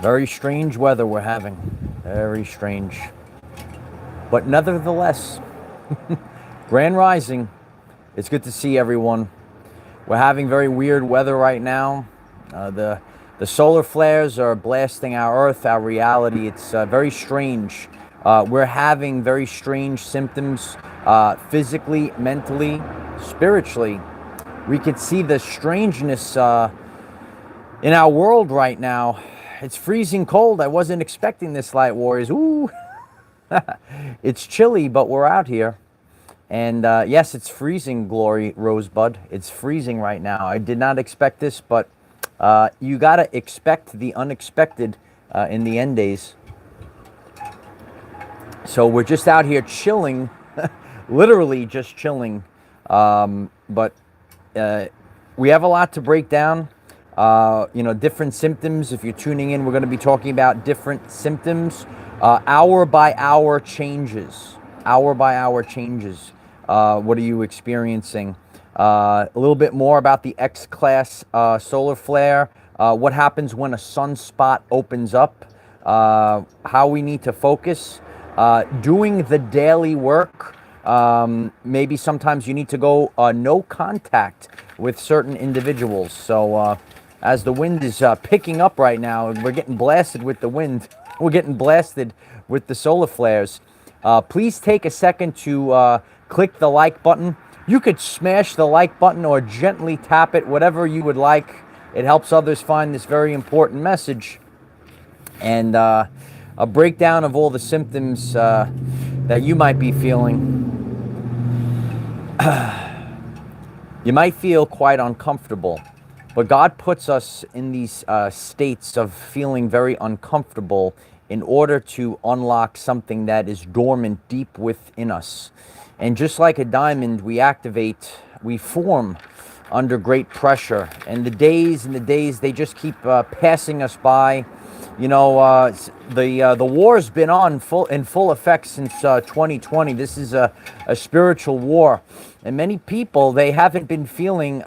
Very strange weather we're having. Very strange. But nevertheless, Grand Rising. It's good to see everyone. We're having very weird weather right now. The solar flares are blasting our Earth, our reality. It's very strange. We're having very strange symptoms physically, mentally, spiritually. We could see the strangeness in our world right now. It's freezing cold. I wasn't expecting this, Light Warriors. Ooh. It's chilly, but we're out here. And yes, it's freezing, Glory Rosebud. It's freezing right now. I did not expect this, but you got to expect the unexpected in the end days. So we're just out here chilling, literally just chilling. But we have a lot to break down. You know, different symptoms. If you're tuning in, we're going to be talking about different symptoms, hour by hour changes. Hour by hour changes. What are you experiencing? A little bit more about the X-class solar flare. What happens when a sunspot opens up? How we need to focus. Doing the daily work. Maybe sometimes you need to go no contact with certain individuals. So as the wind is picking up right now, we're getting blasted with the wind. We're getting blasted with the solar flares. Please take a second to click the like button. You could smash the like button or gently tap it, whatever you would like. It helps others find this very important message. And a breakdown of all the symptoms that you might be feeling. You might feel quite uncomfortable, but God puts us in these states of feeling very uncomfortable in order to unlock something that is dormant deep within us. And just like a diamond, we activate, we form under great pressure. And the days, they just keep passing us by. You know, the war's been on in full effect since 2020. This is a spiritual war. And many people, they haven't been feeling,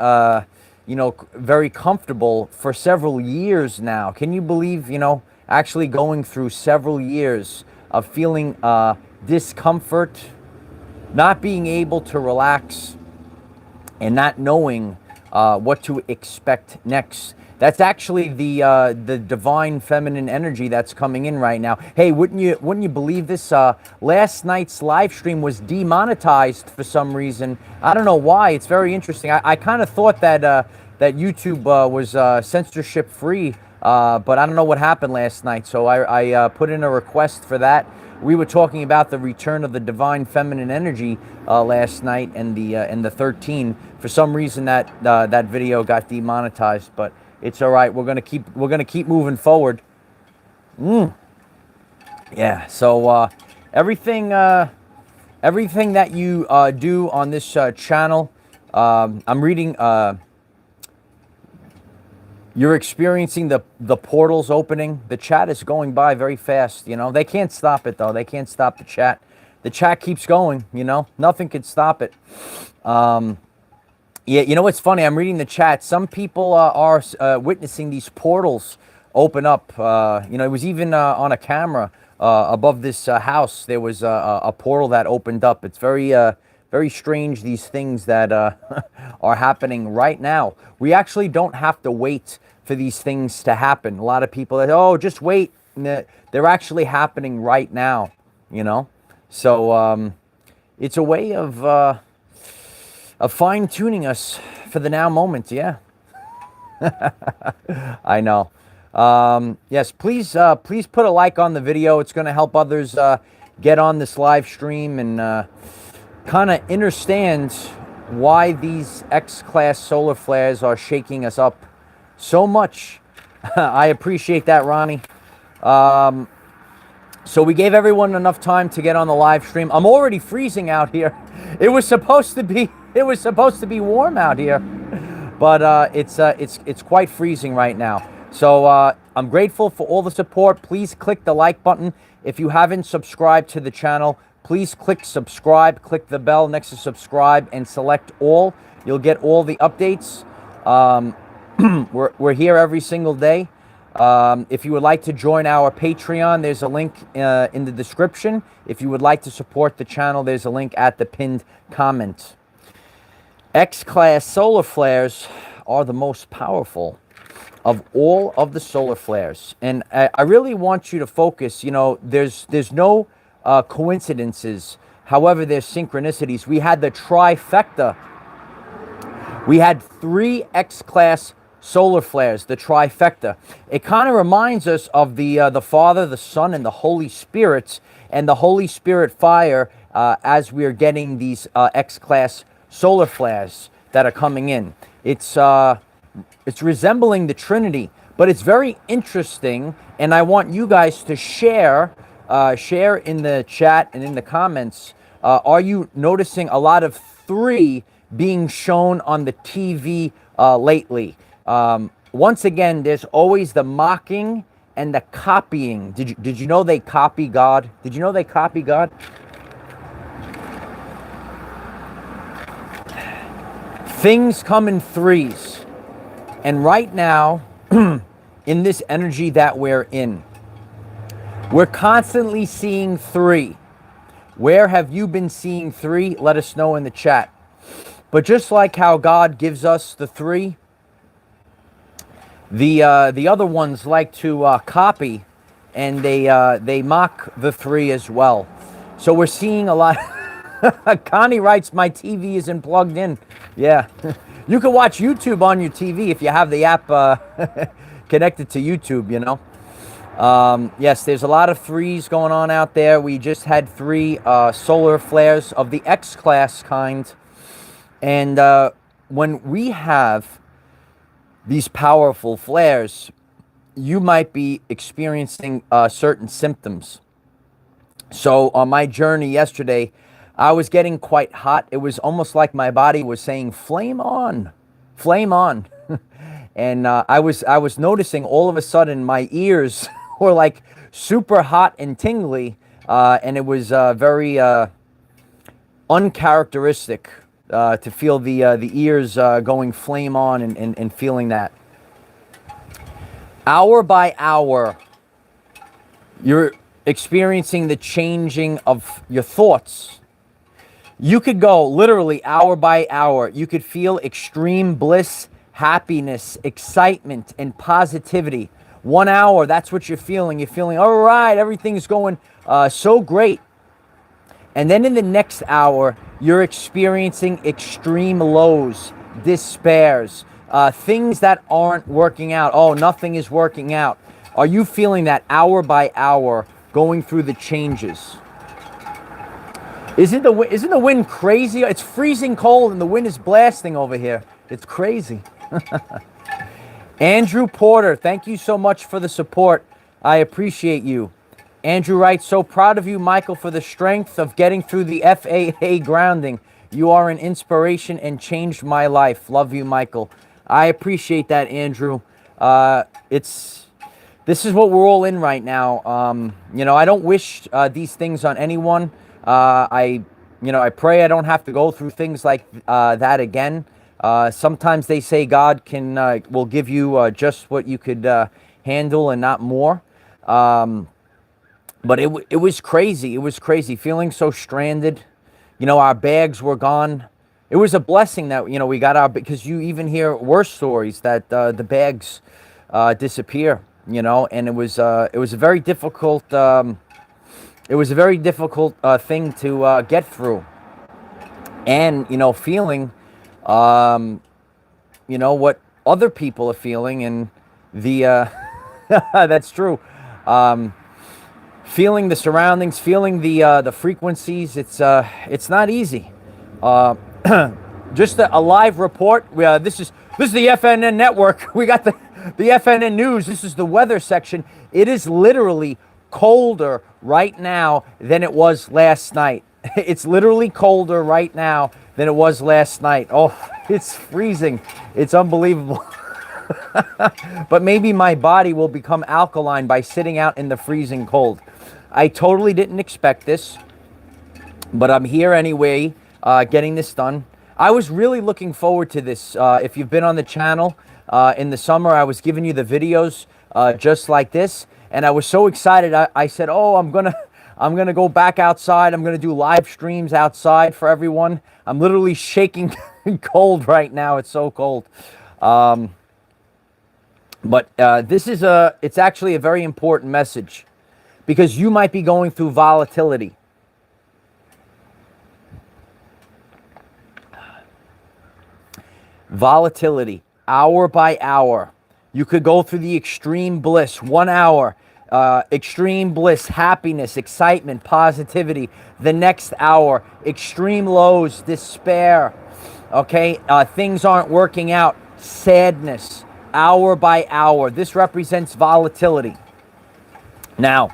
you know, very comfortable for several years now. Can you believe, you know, actually going through several years of feeling discomfort, not being able to relax, and not knowing what to expect next? That's actually the divine feminine energy that's coming in right now. Hey, wouldn't you believe this? Last night's live stream was demonetized for some reason. I don't know why. It's very interesting. I kind of thought that that YouTube was censorship free, but I don't know what happened last night. So I put in a request for that. We were talking about the return of the divine feminine energy last night, and the 13. For some reason, that video got demonetized, but it's all right. We're gonna keep moving forward. Yeah. So everything that you do on this channel, I'm reading. You're experiencing the portals opening. The chat is going by very fast. You know, they can't stop it though. They can't stop the chat. The chat keeps going. You know, nothing could stop it. Yeah, you know what's funny? I'm reading the chat. Some people are witnessing these portals open up. You know, it was even on a camera above this house. There was a portal that opened up. It's very strange, these things that are happening right now. We actually don't have to wait for these things to happen. A lot of people say, oh, just wait. They're actually happening right now, you know? So it's a way of fine-tuning us for the now moment, yeah. I know. Yes, please put a like on the video. It's going to help others get on this live stream and kind of understand why these X-class solar flares are shaking us up so much. I appreciate that, Ronnie. So we gave everyone enough time to get on the live stream. I'm already freezing out here. It was supposed to be warm out here, but it's quite freezing right now. So I'm grateful for all the support. Please click the like button. If you haven't subscribed to the channel, please click subscribe, click the bell next to subscribe, and select all. You'll get all the updates. We're here every single day. If you would like to join our Patreon, there's a link in the description. If you would like to support the channel, there's a link at the pinned comment. X-class solar flares are the most powerful of all of the solar flares. And I really want you to focus. You know, there's no coincidences. However, there's synchronicities. We had the trifecta. We had 3 X-class solar flares, the trifecta. It kind of reminds us of the Father, the Son, and the Holy Spirit, and the Holy Spirit fire as we are getting these X-class solar flares that are coming in. It's resembling the Trinity, but it's very interesting, and I want you guys to share in the chat and in the comments. Are you noticing a lot of 3 being shown on the TV lately? Once again, there's always the mocking and the copying. Did you know they copy God? Did you know they copy God? Things come in 3s. And right now, in this energy that we're in, we're constantly seeing 3. Where have you been seeing 3? Let us know in the chat. But just like how God gives us the 3, the other ones like to copy, and they mock the 3 as well. So we're seeing a lot. Connie writes, my TV isn't plugged in. Yeah. You can watch YouTube on your TV if you have the app connected to YouTube, you know. Yes, there's a lot of 3s going on out there. We just had 3 solar flares of the X-class kind. And when we have these powerful flares, you might be experiencing certain symptoms. So on my journey yesterday, I was getting quite hot. It was almost like my body was saying, flame on, flame on. And I was noticing all of a sudden my ears were like super hot and tingly. And it was very uncharacteristic to feel the ears going flame on and feeling that. Hour by hour, you're experiencing the changing of your thoughts. You could go literally hour by hour. You could feel extreme bliss, happiness, excitement, and positivity. 1 hour, that's what you're feeling. You're feeling, all right, everything's going so great. And then in the next hour, you're experiencing extreme lows, despairs, things that aren't working out. Oh, nothing is working out. Are you feeling that hour by hour going through the changes? Isn't the wind crazy? It's freezing cold and the wind is blasting over here. It's crazy. Andrew Porter, thank you so much for the support. I appreciate you. Andrew writes, so proud of you, Michael, for the strength of getting through the FAA grounding. You are an inspiration and changed my life. Love you, Michael. I appreciate that, Andrew. This is what we're all in right now. You know, I don't wish these things on anyone. I pray I don't have to go through things like that again. Sometimes they say God will give you just what you could handle and not more. But it was crazy. It was crazy feeling so stranded. You know, our bags were gone. It was a blessing that, you know, we got because you even hear worse stories that the bags disappear, you know, and it was a very difficult thing to get through. And, you know, feeling, you know, what other people are feeling, and the, that's true. Feeling the surroundings, feeling the frequencies, it's not easy. Just a live report. This is the FNN network. We got the FNN news. This is the weather section. It is literally colder right now than it was last night. It's literally colder right now than it was last night. Oh, it's freezing. It's unbelievable. But maybe my body will become alkaline by sitting out in the freezing cold. I totally didn't expect this, but I'm here anyway, getting this done. I was really looking forward to this. If you've been on the channel in the summer, I was giving you the videos just like this. And I was so excited. I said, oh, I'm gonna go back outside. I'm gonna do live streams outside for everyone. I'm literally shaking cold right now. It's so cold. But it's actually a very important message, because you might be going through volatility. Volatility, hour by hour. You could go through the extreme bliss, 1 hour, extreme bliss, happiness, excitement, positivity. The next hour, extreme lows, despair. Okay, things aren't working out, sadness, hour by hour. This represents volatility. Now,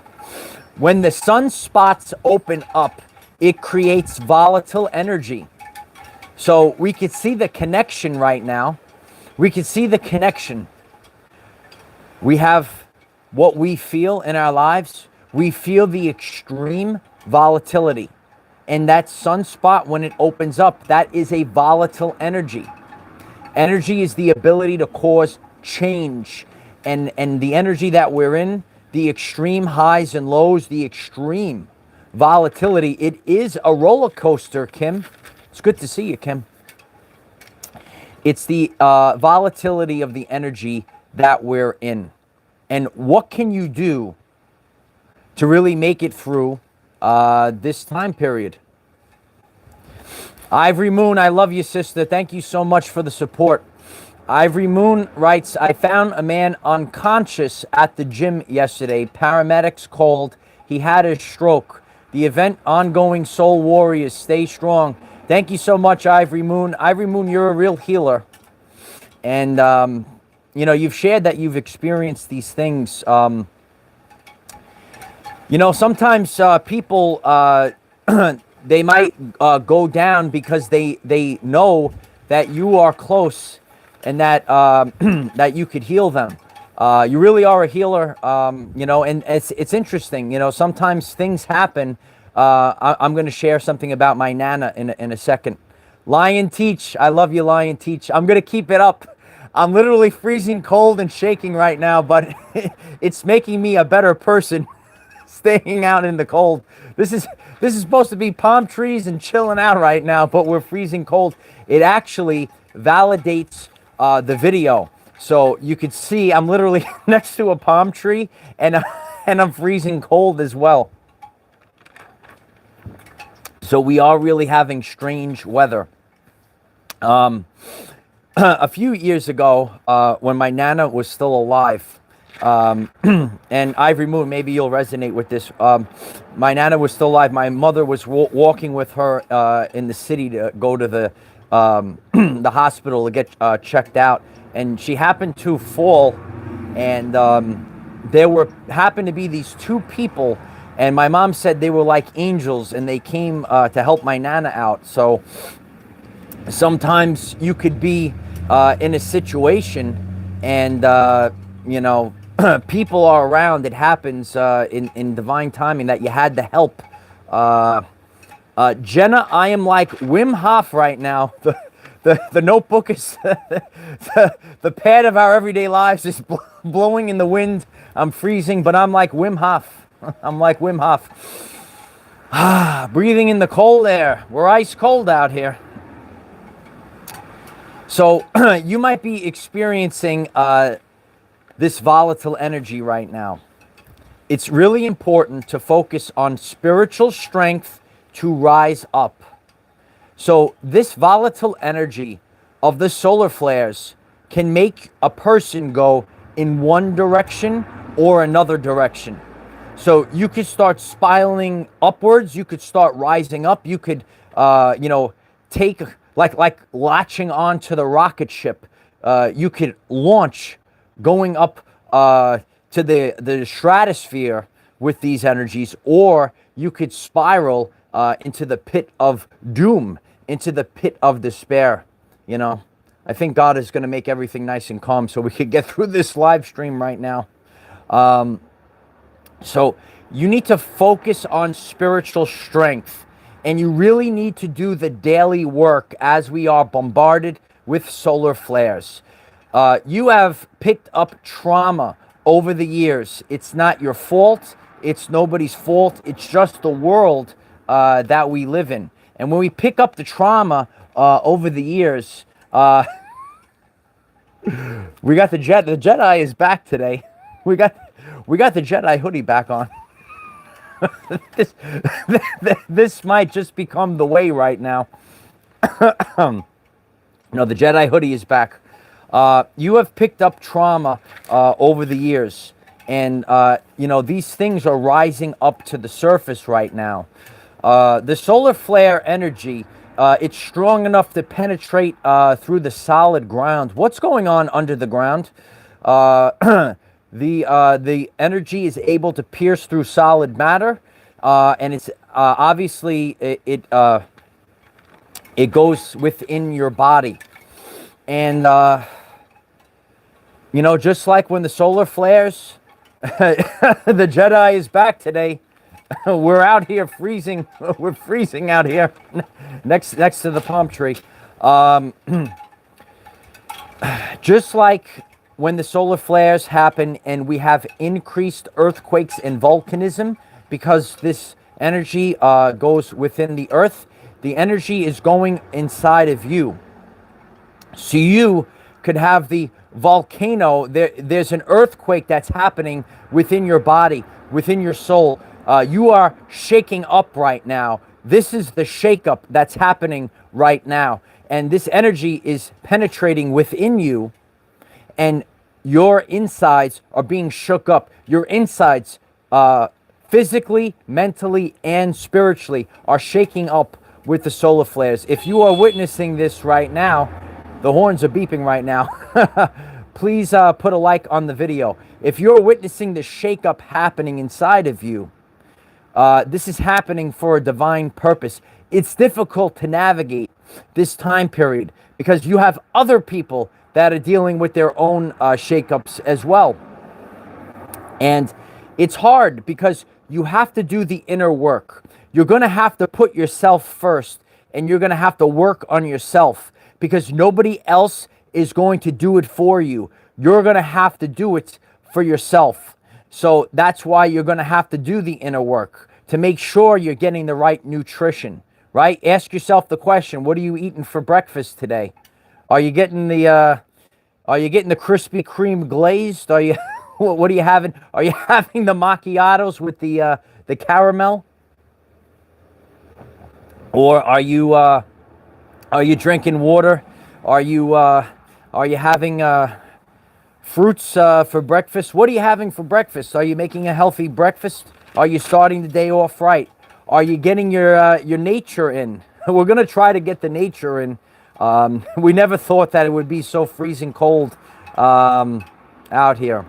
when the sunspots open up, it creates volatile energy. So we could see the connection right now. We could see the connection. We have what we feel in our lives. We feel the extreme volatility. And that sunspot, when it opens up, that is a volatile energy. Energy is the ability to cause change. And the energy that we're in, the extreme highs and lows, the extreme volatility, it is a roller coaster, Kim. It's good to see you, Kim. It's the volatility of the energy that we're in. And what can you do to really make it through this time period? Ivory Moon, I love you, sister. Thank you so much for the support. Ivory Moon writes, I found a man unconscious at the gym yesterday. Paramedics called. He had a stroke. The event ongoing. Soul Warriors. Stay strong. Thank you so much, Ivory Moon. Ivory Moon, you're a real healer. And, you know, you've shared that you've experienced these things. You know, sometimes people, they might go down because they know that you are close and that, that you could heal them. You really are a healer, you know, and it's interesting. You know, sometimes things happen. I'm going to share something about my Nana in a second. Lion Teach, I love you, Lion Teach. I'm going to keep it up. I'm literally freezing cold and shaking right now, but it's making me a better person staying out in the cold. This is supposed to be palm trees and chilling out right now, but we're freezing cold. It actually validates the video. So you could see I'm literally next to a palm tree and I'm freezing cold as well. So we are really having strange weather. A few years ago, when my Nana was still alive, and Ivory Moon, maybe you'll resonate with this. My Nana was still alive. My mother was walking with her in the city to go to the the hospital to get checked out, and she happened to fall, and there happened to be these two people. And my mom said they were like angels, and they came to help my Nana out. So sometimes you could be in a situation and, you know, people are around. It happens in divine timing that you had to help. Jenna, I am like Wim Hof right now. The notebook is, the pad of our everyday lives is blowing in the wind. I'm freezing, but I'm like Wim Hof. I'm like Wim Hof. Breathing in the cold air. We're ice cold out here. So you might be experiencing this volatile energy right now. It's really important to focus on spiritual strength to rise up. So this volatile energy of the solar flares can make a person go in one direction or another direction. So you could start spiraling upwards. You could start rising up. You could, you know, take like latching onto the rocket ship. You could launch, going up to the stratosphere with these energies, or you could spiral into the pit of doom, into the pit of despair. You know, I think God is going to make everything nice and calm so we could get through this live stream right now. So you need to focus on spiritual strength, and you really need to do the daily work as we are bombarded with solar flares. You have picked up trauma over the years. It's not your fault. It's nobody's fault. It's just the world that we live in. And when we pick up the trauma over the years, we got the Jedi is back today. We got the Jedi hoodie back on. this, this might just become the way right now. No, the Jedi hoodie is back. You have picked up trauma over the years, and you know, these things are rising up to the surface right now. The solar flare energy, it's strong enough to penetrate through the solid ground. What's going on under the ground? The energy is able to pierce through solid matter, and it's obviously it goes within your body. And you know, just like when the solar flares, the Jedi is back today. We're out here freezing. We're freezing out here next to the palm tree. Just like when the solar flares happen and we have increased earthquakes and volcanism, because this energy goes within the earth, the energy is going inside of you. So you could have the volcano. There's an earthquake that's happening within your body, within your soul. You are shaking up right now. This is the shakeup that's happening right now. And this energy is penetrating within you, and your insides are being shook up. Your insides, physically, mentally, and spiritually, are shaking up with the solar flares. If you are witnessing this right now, the horns are beeping right now. Please put a like on the video. If you're witnessing the shakeup happening inside of you, this is happening for a divine purpose. It's difficult to navigate this time period because you have other people that are dealing with their own shakeups as well. And it's hard because you have to do the inner work. You're going to have to put yourself first, and you're going to have to work on yourself, because nobody else is going to do it for you. You're going to have to do it for yourself. So that's why you're going to have to do the inner work to make sure you're getting the right nutrition, right? Ask yourself the question, what are you eating for breakfast today? Are you getting the Krispy Kreme glazed? Are you what are you having? Are you having the macchiatos with the caramel? Or are you drinking water? Are you having fruits for breakfast? What are you having for breakfast? Are you making a healthy breakfast? Are you starting the day off right? Are you getting your nature in? We're gonna try to get the nature in. We never thought that it would be so freezing cold out here.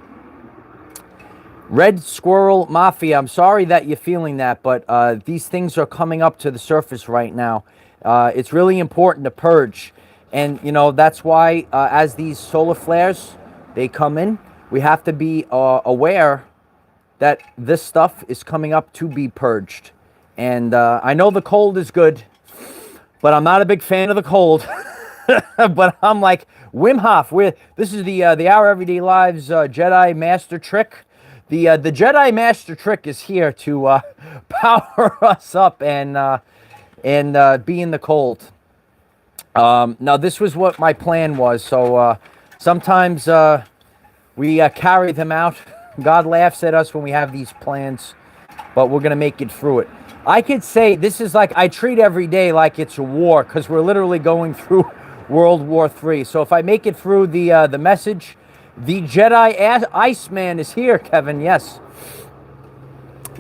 Red Squirrel Mafia, I'm sorry that you're feeling that, but these things are coming up to the surface right now. It's really important to purge. And, you know, that's why as these solar flares, they come in, we have to be aware that this stuff is coming up to be purged. And I know the cold is good, but I'm not a big fan of the cold. But I'm like, Wim Hof, this is the Our Everyday Lives Jedi Master Trick. The Jedi Master Trick is here to power us up and be in the cold. Now, this was what my plan was. So sometimes we carry them out. God laughs at us when we have these plans, but we're going to make it through it. I could say this is like, I treat every day like it's a war, because we're literally going through World War III. So if I make it through the message, the Jedi Iceman is here, Kevin. Yes.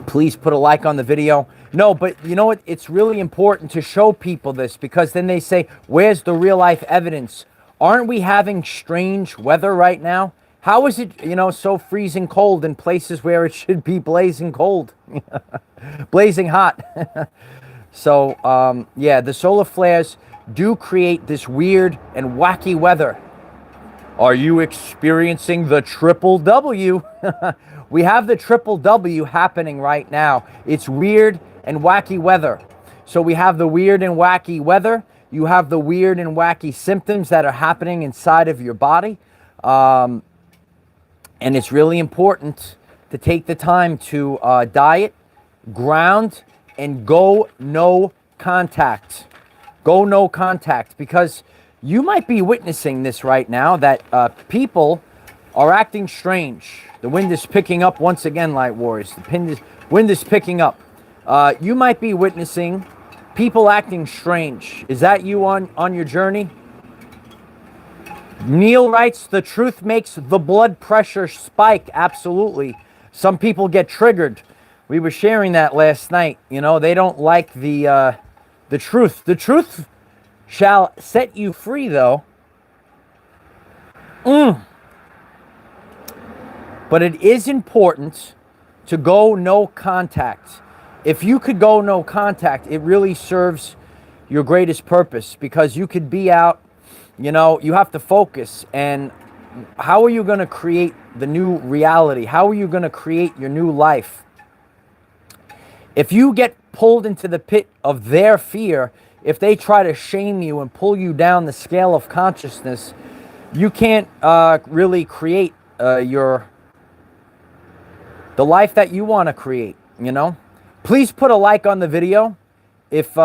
Please put a like on the video. No, but you know what? It's really important to show people this, because then they say, where's the real life evidence? Aren't we having strange weather right now? How is it, you know, so freezing cold in places where it should be blazing cold? Blazing hot. So, yeah, the solar flares do create this weird and wacky weather. Are you experiencing the triple W? We have the triple W happening right now. It's weird and wacky weather. So we have the weird and wacky weather. You have the weird and wacky symptoms that are happening inside of your body. And it's really important to take the time to diet, ground, and go no contact. Go no contact, because you might be witnessing this right now, that people are acting strange. The wind is picking up once again, Light Warriors. The wind is picking up. You might be witnessing people acting strange. Is that you on your journey? Neil writes, the truth makes the blood pressure spike. Absolutely. Some people get triggered. We were sharing that last night. You know, they don't like the truth. The truth shall set you free, though. But it is important to go no contact. If you could go no contact, it really serves your greatest purpose, because you could be out, you know, you have to focus. And how are you going to create the new reality? How are you going to create your new life? If you get pulled into the pit of their fear, if they try to shame you and pull you down the scale of consciousness, you can't really create the life that you want to create, you know? Please put a like on the video if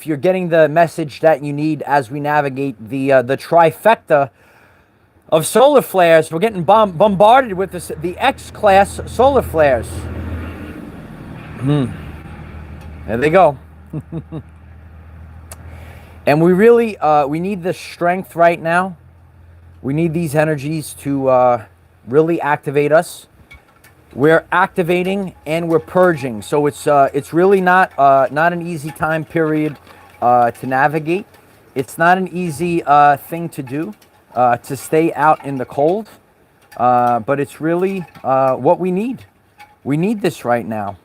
you're getting the message that you need as we navigate the trifecta of solar flares. We're getting bombarded with the X-class solar flares. There they go. And we really, we need the strength right now. We need these energies to really activate us. We're activating and we're purging. So it's really not an easy time period to navigate. It's not an easy thing to do, to stay out in the cold. But it's really what we need. We need this right now.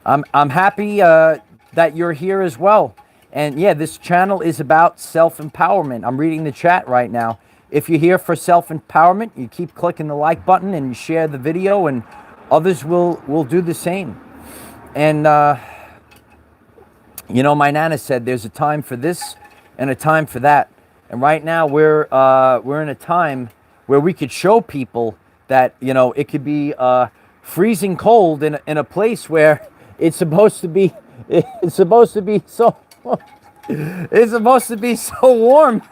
I'm happy that you're here as well. And yeah, this channel is about self-empowerment. I'm reading the chat right now. If you're here for self-empowerment, you keep clicking the like button and you share the video, and others will do the same. And you know, my Nana said there's a time for this and a time for that. And right now we're in a time where we could show people that, you know, it could be freezing cold in a place where it's supposed to be so it's supposed to be so warm.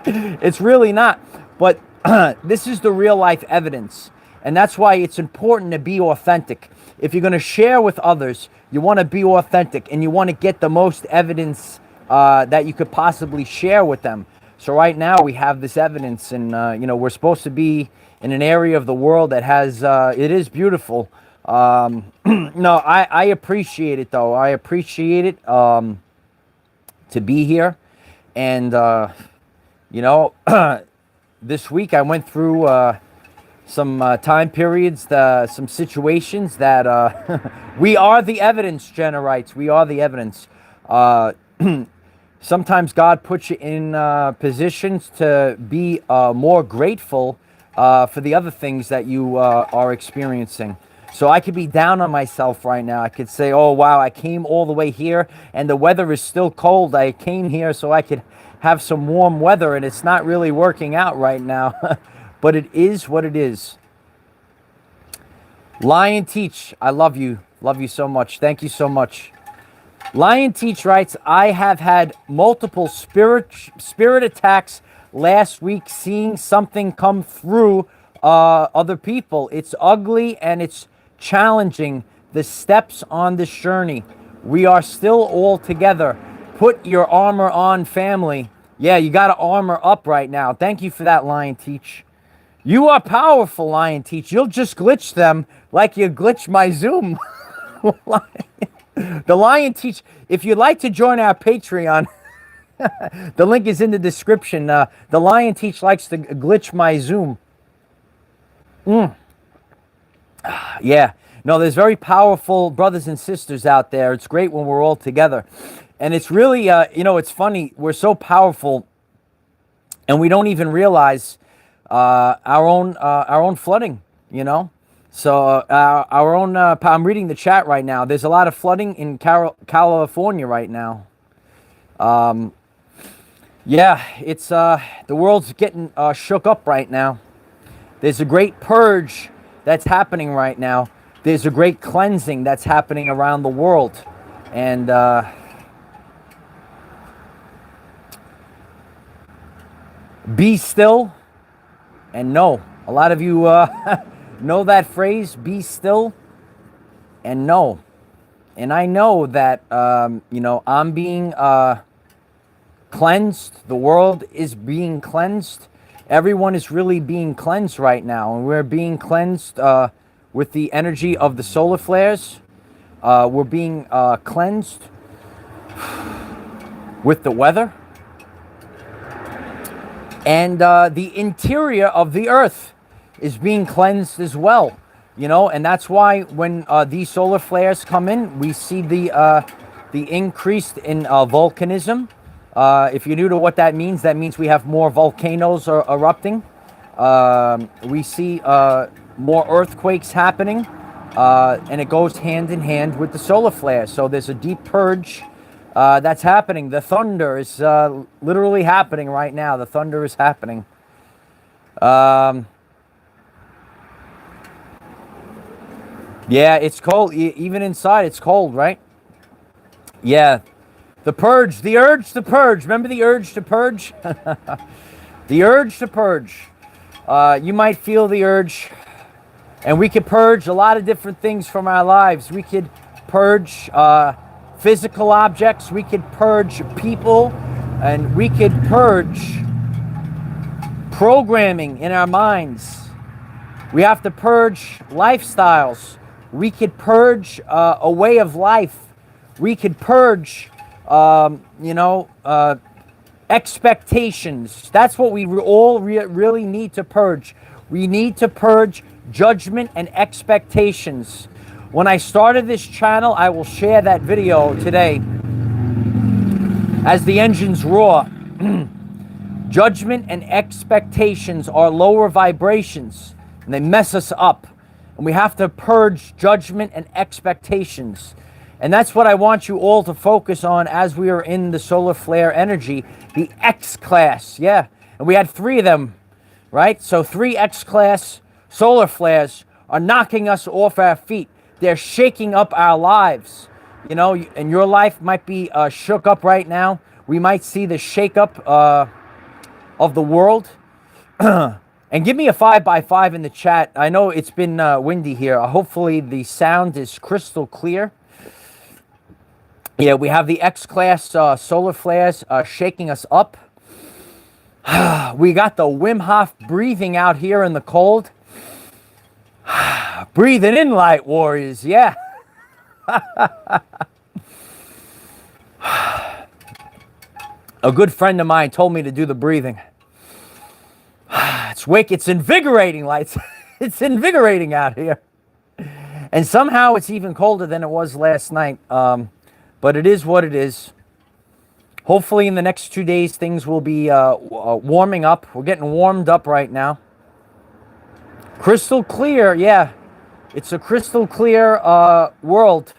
It's really not. But this is the real life evidence. And that's why it's important to be authentic. If you're going to share with others, you want to be authentic and you want to get the most evidence that you could possibly share with them. So right now we have this evidence, and you know, we're supposed to be in an area of the world that has, it is beautiful. No, I appreciate it though. I appreciate it to be here. And, you know, this week I went through some time periods, some situations that we are the evidence, Jenna writes. We are the evidence. Sometimes God puts you in positions to be more grateful for the other things that you are experiencing. So I could be down on myself right now. I could say, oh, wow, I came all the way here and the weather is still cold. I came here so I could have some warm weather, and it's not really working out right now. But it is what it is. Lion Teach, I love you. Love you so much. Thank you so much. Lion Teach writes, I have had multiple spirit attacks last week, seeing something come through other people. It's ugly and it's challenging. The steps on this journey. We are still all together. Put your armor on, family. Yeah, you got to armor up right now. Thank you for that, Lion Teach. You are powerful, Lion Teach. You'll just glitch them like you glitched my Zoom. The Lion Teach, if you'd like to join our Patreon, the link is in the description. The Lion Teach likes to glitch my Zoom. Yeah. No, there's very powerful brothers and sisters out there. It's great when we're all together. And it's really, you know, it's funny. We're so powerful and we don't even realize our own flooding, you know. So our own, I'm reading the chat right now. There's a lot of flooding in California right now. Yeah, it's, the world's getting shook up right now. There's a great purge that's happening right now. There's a great cleansing that's happening around the world. And be still and know. A lot of you know that phrase, be still and know. And I know that, you know, I'm being cleansed. The world is being cleansed. Everyone is really being cleansed right now. And we're being cleansed with the energy of the solar flares. We're being cleansed with the weather. And the interior of the earth is being cleansed as well. You know, and that's why when these solar flares come in, we see the increase in volcanism. If you're new to what that means we have more volcanoes erupting. We see more earthquakes happening, and it goes hand in hand with the solar flares. So there's a deep purge that's happening. The thunder is literally happening right now. The thunder is happening. Yeah, it's cold. Even inside, it's cold, right? Yeah. The purge, the urge to purge. Remember the urge to purge? The urge to purge. You might feel the urge. And we could purge a lot of different things from our lives. We could purge physical objects. We could purge people. And we could purge programming in our minds. We have to purge lifestyles. We could purge a way of life. We could purge, you know, expectations. That's what we all really need to purge. We need to purge judgment and expectations. When I started this channel, I will share that video today. As the engines roar, judgment and expectations are lower vibrations, and they mess us up. And we have to purge judgment and expectations. And that's what I want you all to focus on as we are in the solar flare energy, the X class. Yeah, and we had 3 of them, right? So 3 X class solar flares are knocking us off our feet. They're shaking up our lives. You know, and your life might be shook up right now. We might see the shake up of the world. And give me a 5x5 in the chat. I know it's been windy here. Hopefully the sound is crystal clear. Yeah, we have the X-class solar flares shaking us up. We got the Wim Hof breathing out here in the cold. Breathing in, light warriors, yeah. A good friend of mine told me to do the breathing. It's invigorating, lights. It's invigorating out here. And somehow it's even colder than it was last night. But it is what it is. Hopefully in the next 2 days, things will be warming up. We're getting warmed up right now. Crystal clear, yeah. It's a crystal clear world.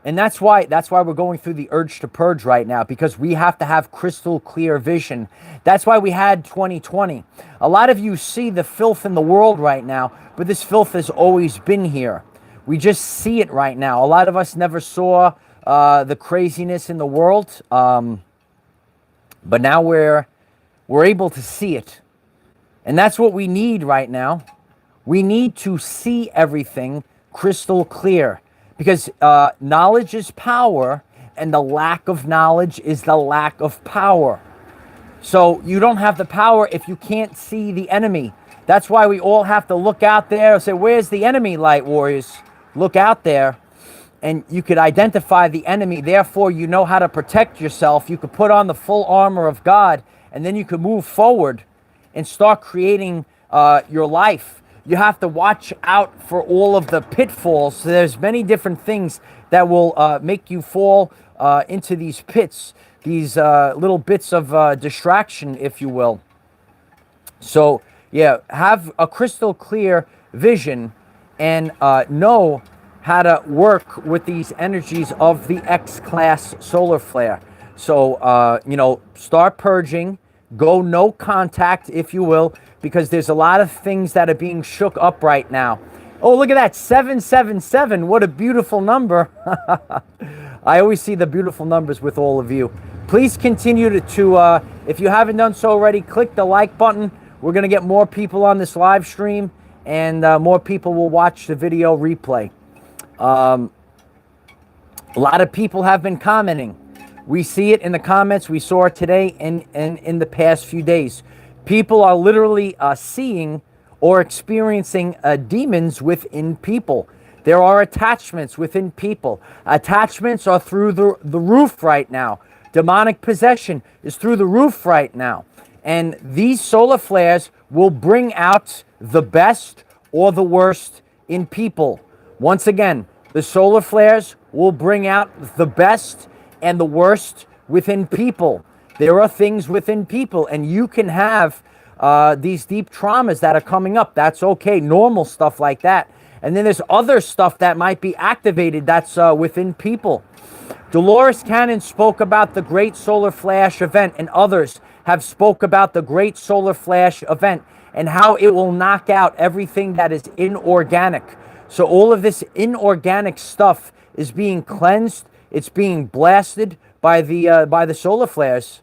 And that's why we're going through the urge to purge right now, because we have to have crystal clear vision. That's why we had 2020. A lot of you see the filth in the world right now, but this filth has always been here. We just see it right now. A lot of us never saw the craziness in the world, but now we're able to see it. And that's what we need right now. We need to see everything crystal clear. Because knowledge is power, and the lack of knowledge is the lack of power. So you don't have the power if you can't see the enemy. That's why we all have to look out there and say, where's the enemy, light warriors? Look out there, and you could identify the enemy. Therefore, you know how to protect yourself. You could put on the full armor of God, and then you could move forward and start creating your life. You have to watch out for all of the pitfalls. So there's many different things that will make you fall into these pits, these little bits of distraction, if you will. So, yeah, have a crystal clear vision and know how to work with these energies of the X-class solar flare. So, you know, start purging. Go no contact, if you will. because there's a lot of things that are being shook up right now. Oh, look at that, 777. What a beautiful number. I always see the beautiful numbers with all of you. Please continue to if you haven't done so already, click the like button. We're going to get more people on this live stream, and more people will watch the video replay. A lot of people have been commenting. We see it in the comments. We saw it today and in the past few days. People are literally seeing or experiencing demons within people. There are attachments within people. Attachments are through the roof right now. Demonic possession is through the roof right now. And these solar flares will bring out the best or the worst in people. Once again, the solar flares will bring out the best and the worst within people. There are things within people, and you can have these deep traumas that are coming up. That's okay, normal stuff like that. And then there's other stuff that might be activated that's within people. Dolores Cannon spoke about the Great Solar Flash event, and others have spoke about the Great Solar Flash event and how it will knock out everything that is inorganic. So all of this inorganic stuff is being cleansed. It's being blasted by the solar flares.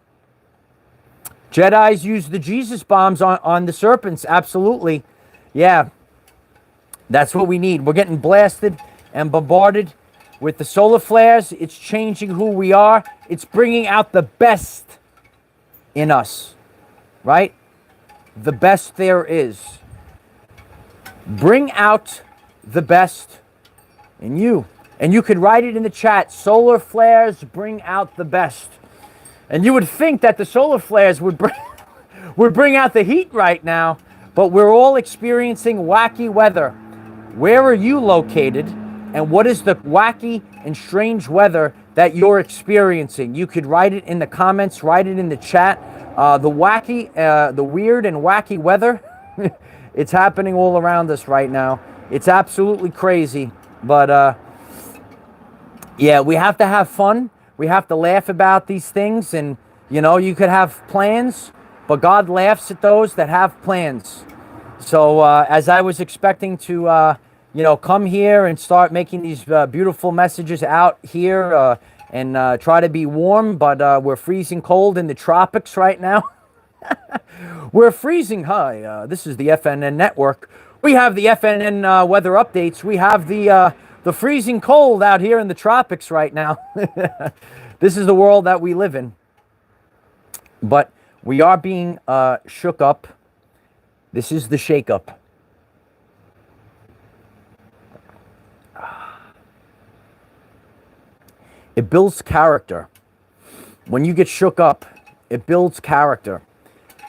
Jedis use the Jesus bombs on the serpents. Absolutely. Yeah. That's what we need. We're getting blasted and bombarded with the solar flares. It's changing who we are. It's bringing out the best in us, right? The best there is. Bring out the best in you. And you could write it in the chat. Solar flares bring out the best. And you would think that the solar flares would bring out the heat right now, but we're all experiencing wacky weather. Where are you located? And what is the wacky and strange weather that you're experiencing? You could write it in the comments, write it in the chat. The weird and wacky weather, it's happening all around us right now. It's absolutely crazy. But yeah, we have to have fun. We have to laugh about these things. And, you know, you could have plans, but God laughs at those that have plans. So as I was expecting to, you know, come here and start making these beautiful messages out here and try to be warm, but we're freezing cold in the tropics right now. We're freezing high. This is the FNN network. We have the FNN weather updates. We have the freezing cold out here in the tropics right now. This is the world that we live in. But we are being shook up. This is the shake-up. It builds character. When you get shook up, it builds character.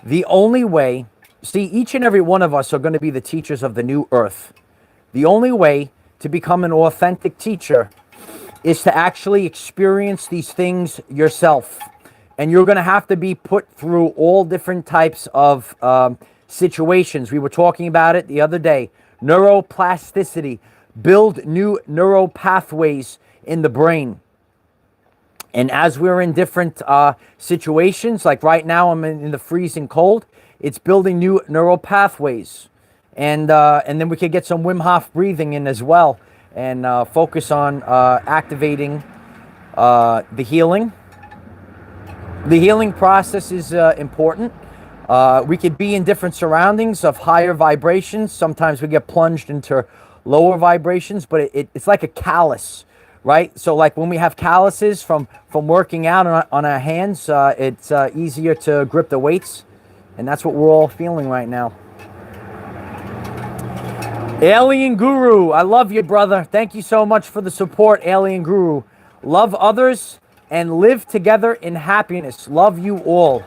The only way, see, each and every one of us are going to be the teachers of the new earth. The only way to become an authentic teacher is to actually experience these things yourself. And you're going to have to be put through all different types of situations. We were talking about it the other day. Neuroplasticity. Build new neural pathways in the brain. And as we're in different situations, like right now I'm in the freezing cold, it's building new neural pathways. And then we could get some Wim Hof breathing in as well and focus on activating the healing. The healing process is important. We could be in different surroundings of higher vibrations. Sometimes we get plunged into lower vibrations, but it's like a callus, right? So like when we have calluses from working out on our hands, it's easier to grip the weights. And that's what we're all feeling right now. Alien Guru, I love you, brother. Thank you so much for the support, Alien Guru. Love others and live together in happiness. Love you all.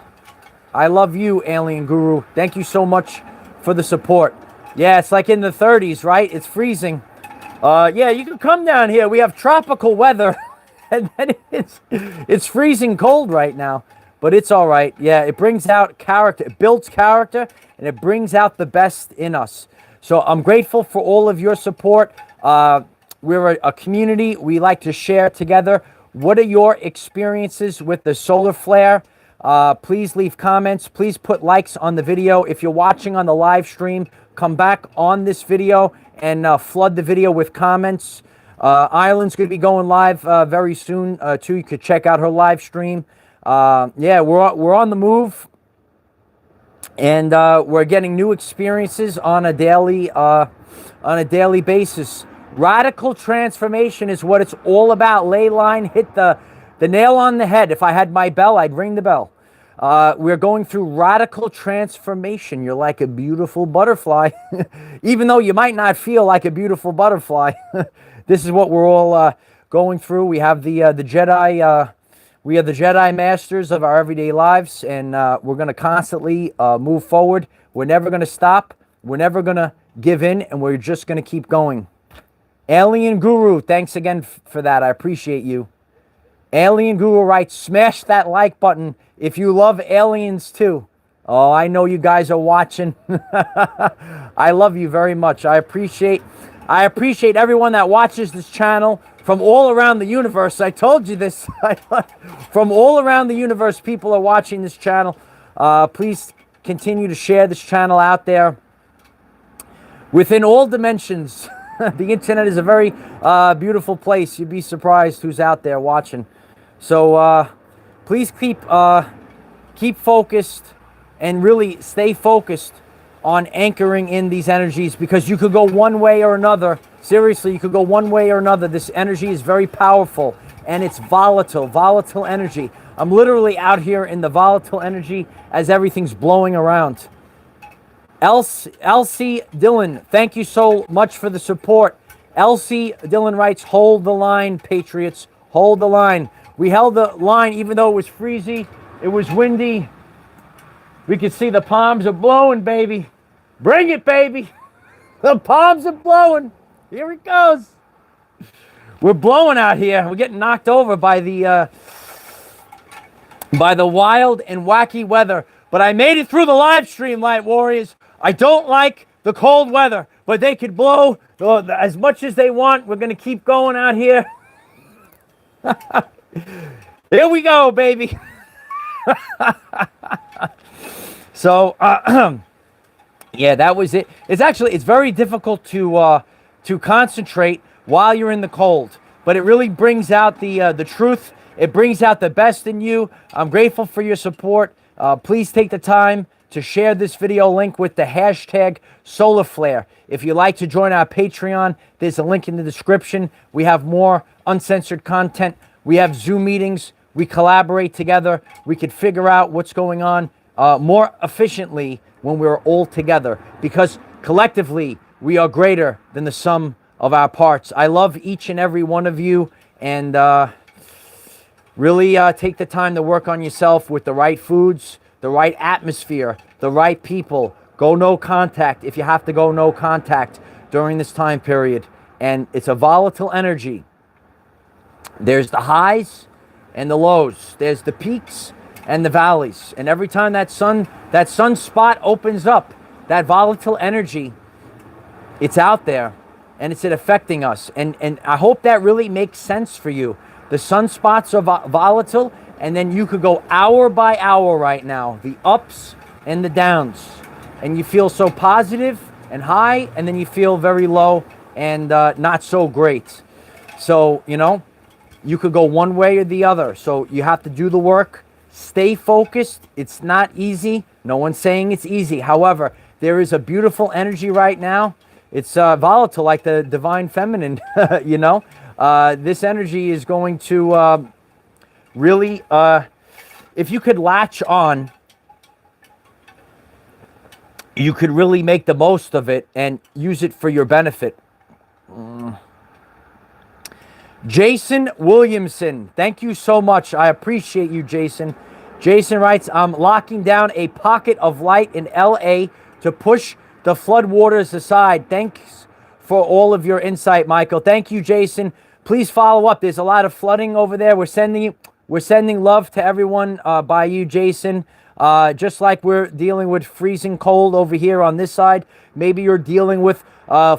I love you, Alien Guru. Thank you so much for the support. Yeah, it's like in the 30s, right? It's freezing. Yeah, you can come down here. We have tropical weather. And then it's freezing cold right now. But it's all right. Yeah, it brings out character. It builds character, and it brings out the best in us. So I'm grateful for all of your support. We're a community. We like to share together. What are your experiences with the solar flare? Please leave comments. Please put likes on the video. If you're watching on the live stream, come back on this video and flood the video with comments. Island's going to be going live very soon, too. You could check out her live stream. Yeah, we're on the move, and we're getting new experiences on a daily basis. Radical transformation is what it's all about. Ley line, hit the nail on the head. If I had my bell, I'd ring the bell. We're going through radical transformation. You're like a beautiful butterfly, even though you might not feel like a beautiful butterfly. This is what we're all going through. We have the Jedi. We are the Jedi masters of our everyday lives, and we're going to constantly move forward. We're never going to stop. We're never going to give in, and we're just going to keep going. Alien Guru, thanks again for that. I appreciate you. Alien Guru writes, smash that like button if you love aliens too. Oh, I know you guys are watching. I love you very much. I appreciate everyone that watches this channel from all around the universe. I told you this. From all around the universe, people are watching this channel. Please continue to share this channel out there. Within all dimensions, the internet is a very beautiful place. You'd be surprised who's out there watching. So please keep focused and really stay focused on anchoring in these energies, because you could go one way or another. Seriously, you could go one way or another. This energy is very powerful, and it's volatile energy. I'm literally out here in the volatile energy as everything's blowing around. Elsie Dillon, thank you so much for the support. Elsie Dillon writes, hold the line, Patriots. Hold the line. We held the line even though it was freezy. It was windy. We could see the palms are blowing, baby. Bring it, baby. The palms are blowing. Here it goes. We're blowing out here. We're getting knocked over by the wild and wacky weather. But I made it through the live stream, Light Warriors. I don't like the cold weather, but they could blow as much as they want. We're going to keep going out here. Here we go, baby. So, yeah, that was it. It's very difficult to concentrate while you're in the cold, but it really brings out the truth. It brings out the best in you. I'm grateful for your support. Please take the time to share this video link with the hashtag SolarFlare. If you'd like to join our Patreon, there's a link in the description. We have more uncensored content. We have Zoom meetings. We collaborate together. We can figure out what's going on more efficiently when we're all together, because collectively we are greater than the sum of our parts. I love each and every one of you, and really take the time to work on yourself with the right foods, the right atmosphere, the right people. Go no contact if you have to go no contact during this time period. And it's a volatile energy. There's the highs and the lows. There's the peaks and the valleys. And every time that sun spot opens up, that volatile energy, it's out there and it's affecting us. And I hope that really makes sense for you. The sunspots are volatile, and then you could go hour by hour right now, the ups and the downs. And you feel so positive and high, and then you feel very low and not so great. So, you could go one way or the other. So you have to do the work. Stay focused. It's not easy. No one's saying it's easy. However, there is a beautiful energy right now. It's volatile, like the divine feminine, This energy is going to really, if you could latch on, you could really make the most of it and use it for your benefit. Jason Williamson, thank you so much. I appreciate you, Jason. Jason writes, I'm locking down a pocket of light in LA to push the floodwaters aside. Thanks for all of your insight, Michael. Thank you, Jason. Please follow up. There's a lot of flooding over there. We're sending love to everyone by you, Jason. Just like we're dealing with freezing cold over here on this side, maybe you're dealing with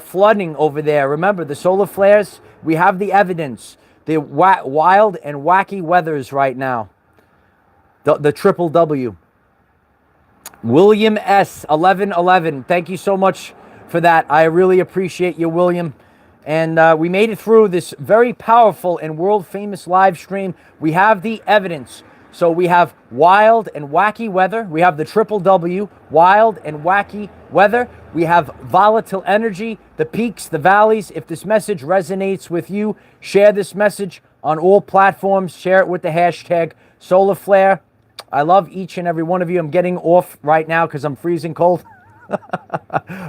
flooding over there. Remember, the solar flares, we have the evidence. The wild and wacky weathers right now. The triple W. William S. 1111. Thank you so much for that. I really appreciate you, William. And we made it through this very powerful and world famous live stream. We have the evidence. So we have wild and wacky weather. We have the triple W, wild and wacky weather. We have volatile energy, the peaks, the valleys. If this message resonates with you, share this message on all platforms. Share it with the hashtag Solar Flare. I love each and every one of you. I'm getting off right now because I'm freezing cold.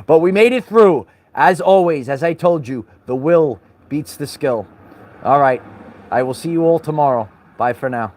But we made it through. As always, as I told you, the will beats the skill. All right. I will see you all tomorrow. Bye for now.